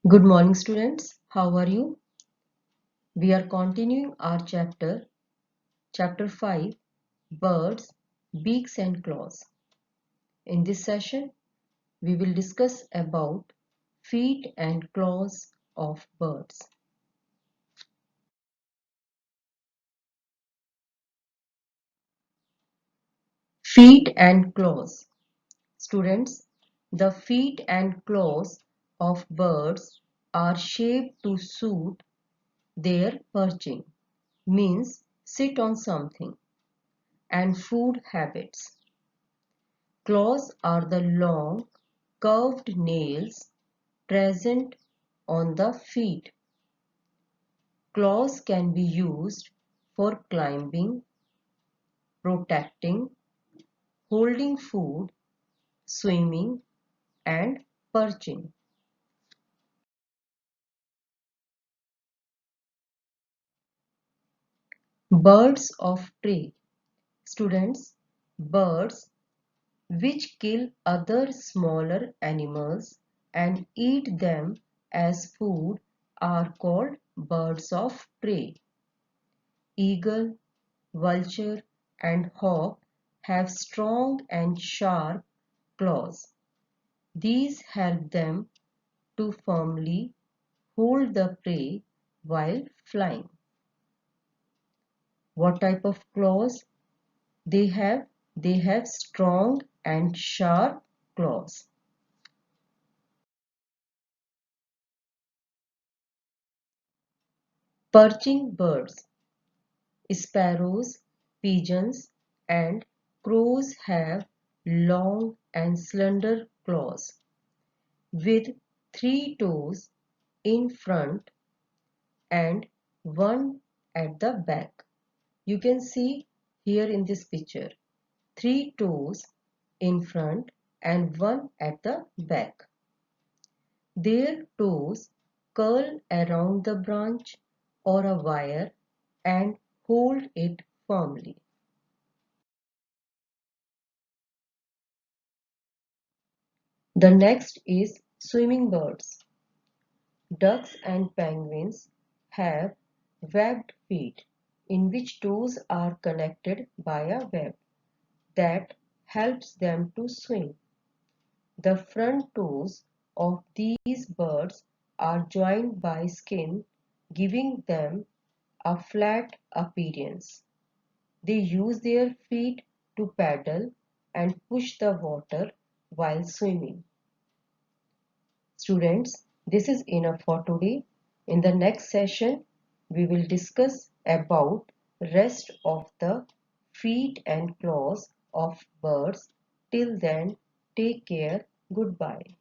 Good morning, students. How are you? We are continuing our chapter 5, Birds, Beaks and Claws. In this session, we will discuss about feet and claws of birds. Feet and claws. Students, the feet and claws of birds are shaped to suit their perching, means sit on something, and food habits. Claws are the long, curved nails present on the feet. Claws can be used for climbing, protecting, holding food, swimming, and perching. Birds of prey. Students, birds which kill other smaller animals and eat them as food are called birds of prey. Eagle, vulture, and hawk have strong and sharp claws. These help them to firmly hold the prey while flying. What type of claws they have? They have strong and sharp claws. Perching birds. Sparrows, pigeons, and crows have long and slender claws with three toes in front and one at the back. You can see here in this picture, three toes in front and one at the back. Their toes curl around the branch or a wire and hold it firmly. The next is swimming birds. Ducks and penguins have webbed feet in which toes are connected by a web that helps them to swim. The front toes of these birds are joined by skin, giving them a flat appearance. They use their feet to paddle and push the water while swimming. Students, this is enough for today. In the next session, we will discuss about rest of the feet and claws of birds. Till then, take care. Goodbye.